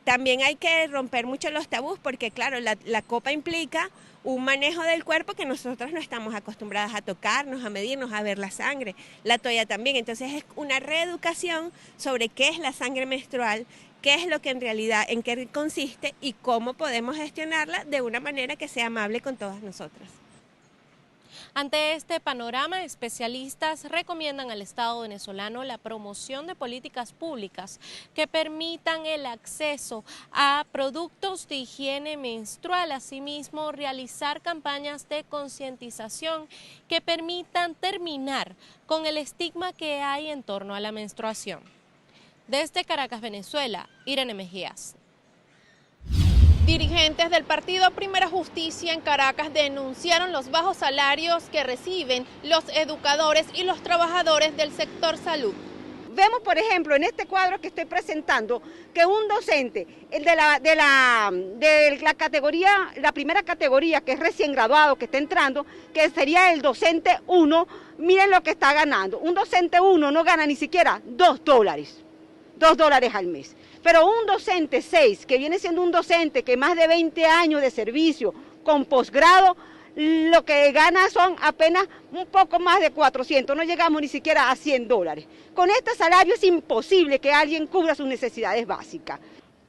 [SPEAKER 19] También hay que romper mucho los tabús porque, claro, la copa implica un manejo del cuerpo que nosotros no estamos acostumbradas a tocarnos, a medirnos, a ver la sangre. La toalla también. Entonces es una reeducación sobre qué es la sangre menstrual, qué es lo que en realidad, en qué consiste y cómo podemos gestionarla de una manera que sea amable con todas nosotras.
[SPEAKER 1] Ante este panorama, especialistas recomiendan al Estado venezolano la promoción de políticas públicas que permitan el acceso a productos de higiene menstrual, asimismo realizar campañas de concientización que permitan terminar con el estigma que hay en torno a la menstruación. Desde Caracas, Venezuela, Irene Mejías.
[SPEAKER 15] Dirigentes del partido Primera Justicia en Caracas denunciaron los bajos salarios que reciben los educadores y los trabajadores del sector salud.
[SPEAKER 4] Vemos, por ejemplo, en este cuadro que estoy presentando, que un docente de la categoría, la primera categoría, que es recién graduado, que está entrando, que sería el docente 1, miren lo que está ganando. Un docente 1 no gana ni siquiera $2 al mes. Pero un docente 6, que viene siendo un docente que más de 20 años de servicio con posgrado, lo que gana son apenas un poco más de 400, no llegamos ni siquiera a $100. Con este salario es imposible que alguien cubra sus necesidades básicas.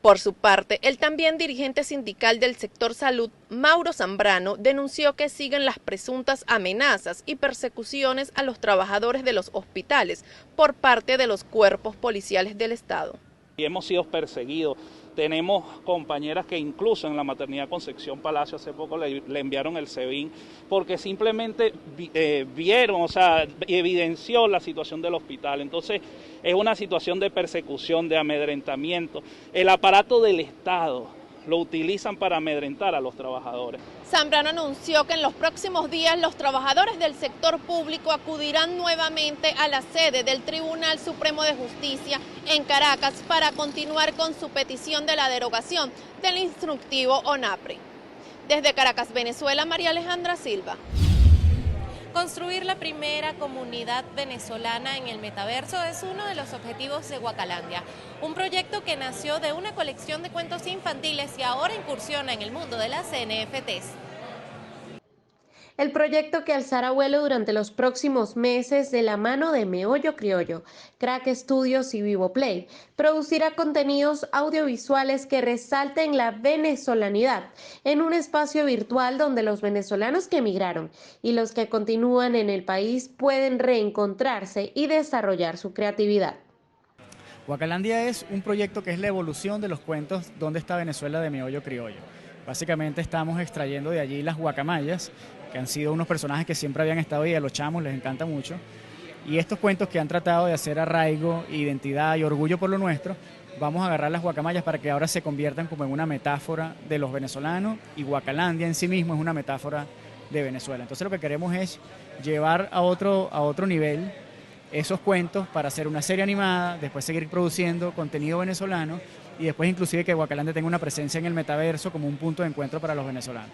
[SPEAKER 15] Por su parte, el también dirigente sindical del sector salud, Mauro Zambrano, denunció que siguen las presuntas amenazas y persecuciones a los trabajadores de los hospitales por parte de los cuerpos policiales del Estado.
[SPEAKER 20] Y hemos sido perseguidos. Tenemos compañeras que incluso en la maternidad Concepción Palacio hace poco le enviaron el SEBIN porque simplemente vieron, evidenció la situación del hospital. Entonces es una situación de persecución, de amedrentamiento. El aparato del Estado lo utilizan para amedrentar a los trabajadores.
[SPEAKER 15] Zambrano anunció que en los próximos días los trabajadores del sector público acudirán nuevamente a la sede del Tribunal Supremo de Justicia en Caracas para continuar con su petición de la derogación del instructivo ONAPRE. Desde Caracas, Venezuela, María Alejandra Silva.
[SPEAKER 1] Construir la primera comunidad venezolana en el metaverso es uno de los objetivos de Guacalandia, un proyecto que nació de una colección de cuentos infantiles y ahora incursiona en el mundo de las NFTs.
[SPEAKER 21] El proyecto, que alzará vuelo durante los próximos meses de la mano de Meollo Criollo, Crack Studios y Vivoplay, producirá contenidos audiovisuales que resalten la venezolanidad en un espacio virtual donde los venezolanos que emigraron y los que continúan en el país pueden reencontrarse y desarrollar su creatividad.
[SPEAKER 22] Guacalandia es un proyecto que es la evolución de los cuentos ¿Dónde está Venezuela? De Meollo Criollo. Básicamente estamos extrayendo de allí las guacamayas, que han sido unos personajes que siempre habían estado ahí, a los chamos les encanta mucho, y estos cuentos que han tratado de hacer arraigo, identidad y orgullo por lo nuestro, vamos a agarrar las guacamayas para que ahora se conviertan como en una metáfora de los venezolanos, y Guacalandia en sí mismo es una metáfora de Venezuela. Entonces lo que queremos es llevar a otro nivel esos cuentos para hacer una serie animada, después seguir produciendo contenido venezolano y después inclusive que Guacalandia tenga una presencia en el metaverso como un punto de encuentro para los venezolanos.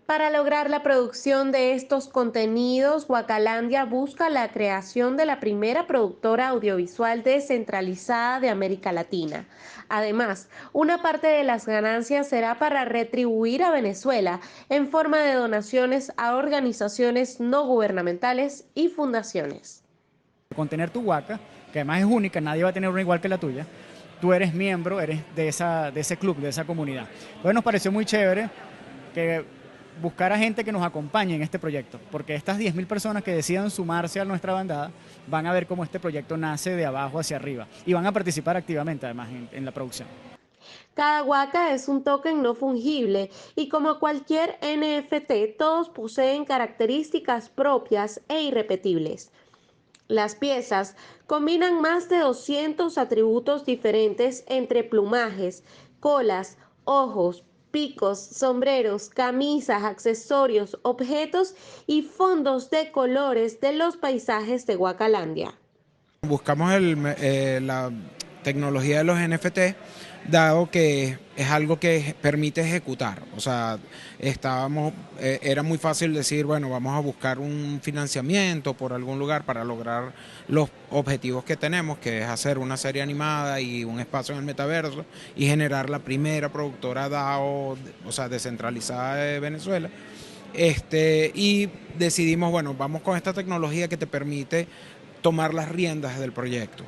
[SPEAKER 21] Para lograr la producción de estos contenidos, Guacalandia busca la creación de la primera productora audiovisual descentralizada de América Latina. Además, una parte de las ganancias será para retribuir a Venezuela en forma de donaciones a organizaciones no gubernamentales y fundaciones.
[SPEAKER 22] Con tener tu Guaca, que además es única, nadie va a tener una igual que la tuya, tú eres miembro, eres de ese club, de esa comunidad. Entonces nos pareció muy chévere que buscar a gente que nos acompañe en este proyecto, porque estas 10.000 personas que decidan sumarse a nuestra bandada van a ver cómo este proyecto nace de abajo hacia arriba y van a participar activamente además en la producción.
[SPEAKER 21] Cada Guaca es un token no fungible y como cualquier NFT, todos poseen características propias e irrepetibles. Las piezas combinan más de 200 atributos diferentes entre plumajes, colas, ojos, picos, sombreros, camisas, accesorios, objetos y fondos de colores de los paisajes de Guacalandia.
[SPEAKER 23] Buscamos la tecnología de los NFT, dado que es algo que permite ejecutar. O sea, era muy fácil decir, bueno, vamos a buscar un financiamiento por algún lugar para lograr los objetivos que tenemos, que es hacer una serie animada y un espacio en el metaverso y generar la primera productora DAO, o sea, descentralizada de Venezuela. Y decidimos, bueno, vamos con esta tecnología que te permite tomar las riendas del proyecto,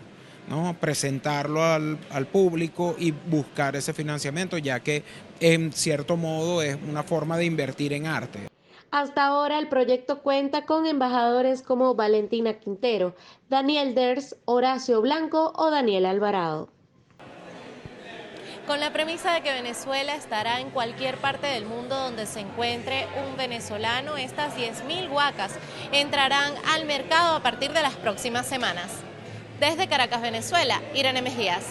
[SPEAKER 23] ¿no? Presentarlo al público y buscar ese financiamiento, ya que en cierto modo es una forma de invertir en arte.
[SPEAKER 21] Hasta ahora el proyecto cuenta con embajadores como Valentina Quintero, Daniel Ders, Horacio Blanco o Daniel Alvarado.
[SPEAKER 1] Con la premisa de que Venezuela estará en cualquier parte del mundo donde se encuentre un venezolano, estas 10.000 huacas entrarán al mercado a partir de las próximas semanas. Desde Caracas, Venezuela, Irene Mejías.